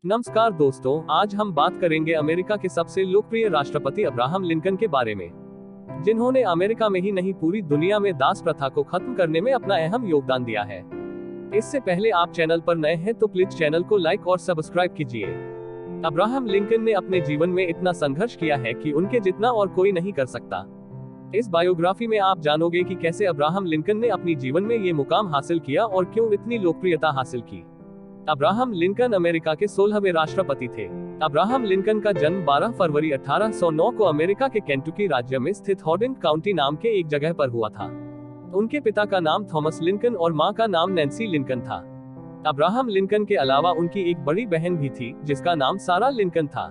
नमस्कार दोस्तों, आज हम बात करेंगे अमेरिका के सबसे लोकप्रिय राष्ट्रपति अब्राहम लिंकन के बारे में, जिन्होंने अमेरिका में ही नहीं पूरी दुनिया में दास प्रथा को खत्म करने में अपना अहम योगदान दिया है। इससे पहले आप चैनल पर नए हैं तो प्लीज चैनल को लाइक और सब्सक्राइब कीजिए। अब्राहम लिंकन ने अपने जीवन में इतना संघर्ष किया है कि उनके जितना और कोई नहीं कर सकता। इस बायोग्राफी में आप जानोगे कि कैसे अब्राहम लिंकन ने अपनी जीवन में ये मुकाम हासिल किया और क्यों इतनी लोकप्रियता हासिल की। अब्राहम लिंकन अमेरिका के 16वें राष्ट्रपति थे। अब्राहम लिंकन का जन्म 12 फरवरी 1809 को अमेरिका के केंटुकी राज्य में स्थित हॉर्डिन काउंटी नाम के एक जगह पर हुआ था। उनके पिता का नाम थॉमस लिंकन और मां का नाम नैन्सी लिंकन था। अब्राहम लिंकन के अलावा उनकी एक बड़ी बहन भी थी जिसका नाम सारा लिंकन था।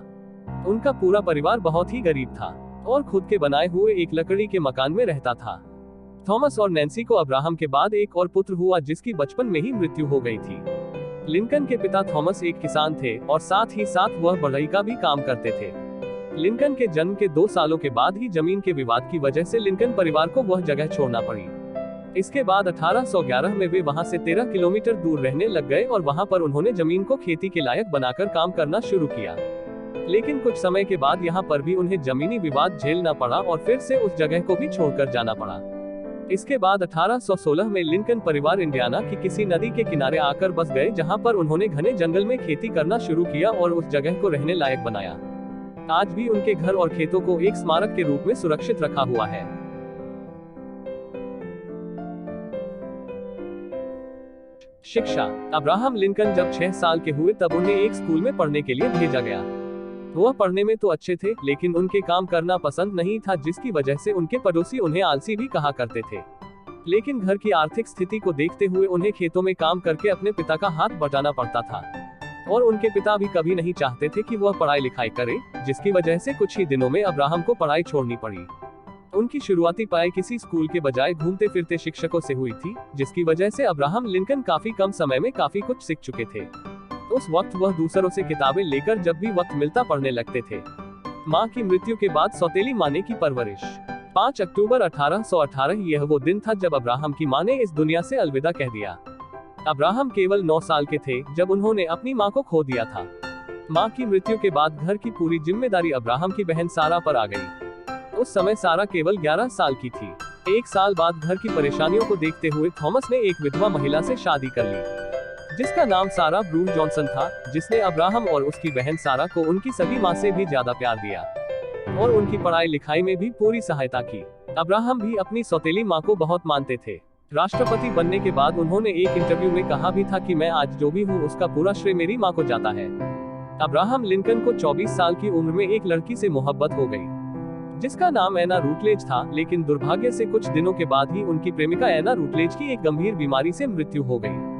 उनका पूरा परिवार बहुत ही गरीब था और खुद के बनाए हुए एक लकड़ी के मकान में रहता था। थॉमस और नैन्सी को अब्राहम के बाद एक और पुत्र हुआ जिसकी बचपन में ही मृत्यु हो गई थी। लिंकन के पिता थॉमस एक किसान थे और साथ ही साथ वह बढ़ई का भी काम करते थे। लिंकन के जन्म के 2 सालों के बाद ही जमीन के विवाद की वजह से लिंकन परिवार को वह जगह छोड़ना पड़ी। इसके बाद 1811 में वे वहां से 13 किलोमीटर दूर रहने लग गए और वहां पर उन्होंने जमीन को खेती के लायक बनाकर काम करना शुरू किया। लेकिन कुछ समय के बाद यहाँ पर भी उन्हें जमीनी विवाद झेलना पड़ा और फिर से उस जगह को भी छोड़कर जाना पड़ा। इसके बाद 1816 में लिंकन परिवार इंडियाना की किसी नदी के किनारे आकर बस गए, जहां पर उन्होंने घने जंगल में खेती करना शुरू किया और उस जगह को रहने लायक बनाया। आज भी उनके घर और खेतों को एक स्मारक के रूप में सुरक्षित रखा हुआ है। शिक्षा। अब्राहम लिंकन जब 6 साल के हुए तब उन्हें एक स्कूल में पढ़ने के लिए भेजा गया। वह पढ़ने में तो अच्छे थे, लेकिन उनके काम करना पसंद नहीं था, जिसकी वजह से उनके पड़ोसी उन्हें आलसी भी कहा करते थे। लेकिन घर की आर्थिक स्थिति को देखते हुए उन्हें खेतों में काम करके अपने पिता का हाथ बटाना पड़ता था और उनके पिता भी कभी नहीं चाहते थे कि वह पढ़ाई लिखाई करे, जिसकी वजह से कुछ ही दिनों में अब्राहम को पढ़ाई छोड़नी पड़ी। उनकी शुरुआती पढ़ाई किसी स्कूल के बजाय घूमते फिरते शिक्षकों से हुई थी, जिसकी वजह से अब्राहम लिंकन काफी कम समय में काफी कुछ सीख चुके थे। उस वक्त वह दूसरों से किताबें लेकर जब भी वक्त मिलता पढ़ने लगते थे। मां की मृत्यु के बाद सौतेली मां ने की परवरिश। 5 अक्टूबर 1818 यह वो दिन था जब अब्राहम की मां ने इस दुनिया से अलविदा कह दिया। अब्राहम केवल 9 साल के थे जब उन्होंने अपनी मां को खो दिया था। मां की मृत्यु के बाद घर की पूरी जिम्मेदारी अब्राहम की बहन सारा पर आ गई। उस समय सारा केवल 11 साल की थी। 1 साल बाद घर की परेशानियों को देखते हुए थॉमस ने एक विधवा महिला से शादी कर ली, जिसका नाम सारा ब्रून जॉनसन था, जिसने अब्राहम और उसकी बहन सारा को उनकी सगी मां से भी ज्यादा प्यार दिया और उनकी पढ़ाई लिखाई में भी पूरी सहायता की। अब्राहम भी अपनी सौतेली मां को बहुत मानते थे। राष्ट्रपति बनने के बाद उन्होंने एक इंटरव्यू में कहा भी था कि मैं आज जो भी हूँ उसका पूरा श्रेय मेरी मां को जाता है। अब्राहम लिंकन को 24 साल की उम्र में एक लड़की से मोहब्बत हो गई, जिसका नाम एना रूटलेज था, लेकिन दुर्भाग्य से कुछ दिनों के बाद ही उनकी प्रेमिका एना रूटलेज की एक गंभीर बीमारी से मृत्यु हो गई,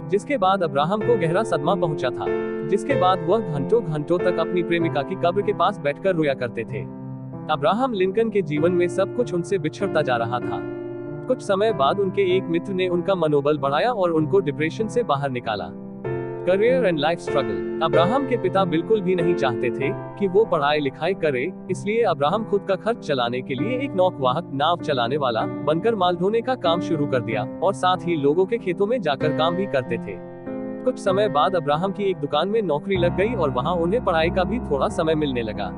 जिसके बाद अब्राहम को गहरा सदमा पहुंचा था। जिसके बाद वह घंटों घंटों तक अपनी प्रेमिका की कब्र के पास बैठकर रोया करते थे। अब्राहम लिंकन के जीवन में सब कुछ उनसे बिछड़ता जा रहा था। कुछ समय बाद उनके एक मित्र ने उनका मनोबल बढ़ाया और उनको डिप्रेशन से बाहर निकाला। Career and life struggle. Abraham के पिता बिल्कुल भी नहीं चाहते थे कि वो पढ़ाई लिखाई करे, इसलिए अब्राहम खुद का खर्च चलाने के लिए एक नौकवाहक नाव चलाने वाला बनकर माल ढोने का काम शुरू कर दिया और साथ ही लोगों के खेतों में जाकर काम भी करते थे। कुछ समय बाद अब्राहम की एक दुकान में नौकरी लग गई और वहां उन्हें पढ़ाई का भी थोड़ा समय मिलने लगा,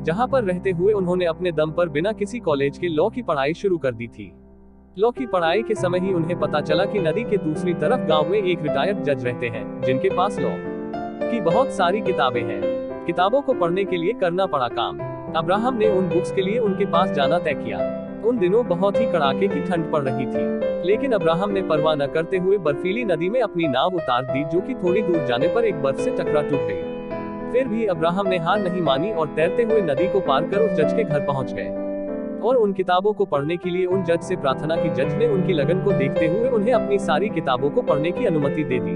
जहां पर रहते हुए उन्होंने अपने दम पर बिना किसी कॉलेज के लॉ की पढ़ाई शुरू कर दी थी। लॉ की पढ़ाई के समय ही उन्हें पता चला कि नदी के दूसरी तरफ गांव में एक रिटायर्ड जज रहते हैं, जिनके पास लॉ की बहुत सारी किताबें हैं। किताबों को पढ़ने के लिए करना पड़ा काम। अब्राहम ने उन बुक्स के लिए उनके पास जाना तय किया। उन दिनों बहुत ही कड़ाके की ठंड पड़ रही थी, लेकिन अब्राहम ने परवाह न करते हुए बर्फीली नदी में अपनी नाव उतार दी, जो कि थोड़ी दूर जाने पर एक बर्फ से टकरा टूट गई। फिर भी अब्राहम ने हार नहीं मानी और तैरते हुए नदी को पार कर उस जज के घर पहुंच गए और उन किताबों को पढ़ने के लिए उन जज से प्रार्थना की। जज ने उनकी लगन को देखते हुए उन्हें अपनी सारी किताबों को पढ़ने की अनुमति दे दी,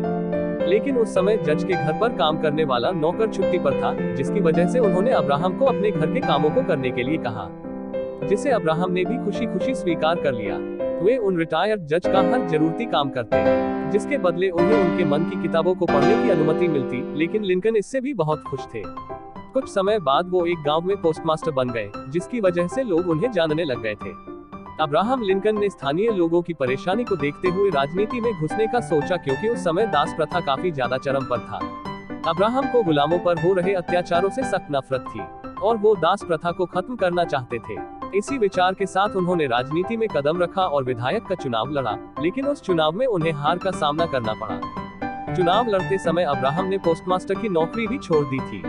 लेकिन उस समय जज के घर पर काम करने वाला नौकर छुट्टी पर था, जिसकी वजह से उन्होंने अब्राहम को अपने घर के कामों को करने के लिए कहा, जिसे अब्राहम ने भी खुशी खुशी स्वीकार कर लिया। वे उन रिटायर्ड जज का हर जरूरती काम करते, जिसके बदले उन्हें उनके मन की किताबों को पढ़ने की अनुमति मिलती, लेकिन लिंकन इससे भी बहुत खुश थे। कुछ समय बाद वो एक गांव में पोस्टमास्टर बन गए, जिसकी वजह से लोग उन्हें जानने लग गए थे। अब्राहम लिंकन ने स्थानीय लोगों की परेशानी को देखते हुए राजनीति में घुसने का सोचा, क्योंकि उस समय दास प्रथा काफी ज्यादा चरम पर था। अब्राहम को गुलामों पर हो रहे अत्याचारों से सख्त नफरत थी और वो दास प्रथा को खत्म करना चाहते थे। इसी विचार के साथ उन्होंने राजनीति में कदम रखा और विधायक का चुनाव लड़ा, लेकिन उस चुनाव में उन्हें हार का सामना करना पड़ा। चुनाव लड़ते समय अब्राहम ने पोस्टमास्टर की नौकरी भी छोड़ दी थी,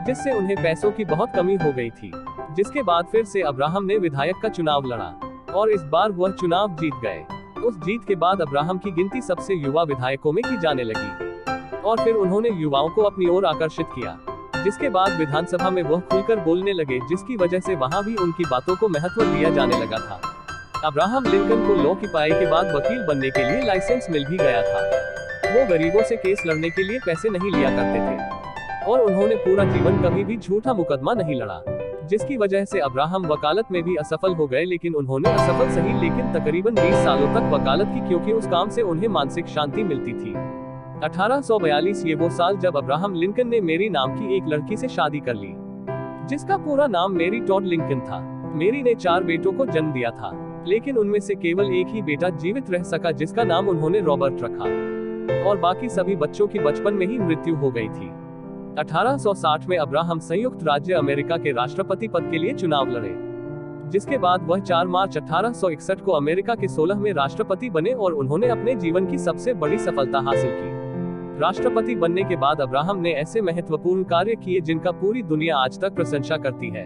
जिससे उन्हें पैसों की बहुत कमी हो गई थी। जिसके बाद फिर से अब्राहम ने विधायक का चुनाव लड़ा और इस बार वह चुनाव जीत गए। उस जीत के बाद अब्राहम की गिनती सबसे युवा विधायकों में की जाने लगी और फिर उन्होंने युवाओं को अपनी ओर आकर्षित किया। जिसके बाद विधानसभा में वह खुलकर बोलने लगे, जिसकी वजह से वहां भी उनकी बातों को महत्व दिया जाने लगा था। अब्राहम लिंकन को लॉ की पढ़ाई के बाद वकील बनने के लिए लाइसेंस मिल भी गया था। वो गरीबों से केस लड़ने के लिए पैसे नहीं लिया करते थे और उन्होंने पूरा जीवन कभी भी झूठा मुकदमा नहीं लड़ा, जिसकी वजह से अब्राहम वकालत में भी असफल हो गए। लेकिन उन्होंने असफल सही, लेकिन तकरीबन 20 सालों तक वकालत की, क्योंकि उस काम से उन्हें मानसिक शांति मिलती थी। 1842 ये वो साल जब अब्राहम लिंकन ने मेरी नाम की एक लड़की से शादी कर ली, जिसका पूरा नाम मेरी टॉड लिंकन था। मेरी ने 4 बेटों को जन्म दिया था, लेकिन उनमें से केवल एक ही बेटा जीवित रह सका, जिसका नाम उन्होंने रॉबर्ट रखा और बाकी सभी बच्चों की बचपन में ही मृत्यु हो गई थी। 1860 में अब्राहम संयुक्त राज्य अमेरिका के राष्ट्रपति पद के लिए चुनाव लड़े, जिसके बाद वह 4 मार्च 1861 को अमेरिका के 16वें राष्ट्रपति बने और उन्होंने अपने जीवन की सबसे बड़ी सफलता हासिल की। राष्ट्रपति बनने के बाद अब्राहम ने ऐसे महत्वपूर्ण कार्य किए जिनका पूरी दुनिया आज तक प्रशंसा करती है।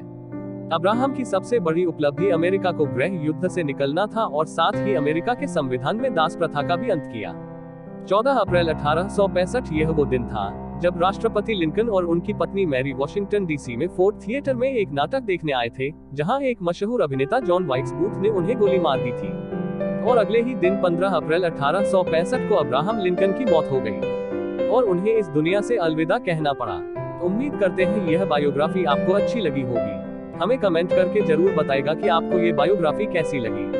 अब्राहम की सबसे बड़ी उपलब्धि अमेरिका को गृह युद्ध से निकलना था और साथ ही अमेरिका के संविधान में दास प्रथा का भी अंत किया। 14 अप्रैल 1865 यह वो दिन था जब राष्ट्रपति लिंकन और उनकी पत्नी मैरी वाशिंगटन डीसी में फोर्ड थिएटर में एक नाटक देखने आए थे, जहां एक मशहूर अभिनेता जॉन वाइक्स बूथ ने उन्हें गोली मार दी थी और अगले ही दिन 15 अप्रैल 1865 को अब्राहम लिंकन की मौत हो गई और उन्हें इस दुनिया से अलविदा कहना पड़ा। उम्मीद करते हैं यह बायोग्राफी आपको अच्छी लगी होगी। हमें कमेंट करके जरूर बताएगा कि आपको ये बायोग्राफी कैसी लगी।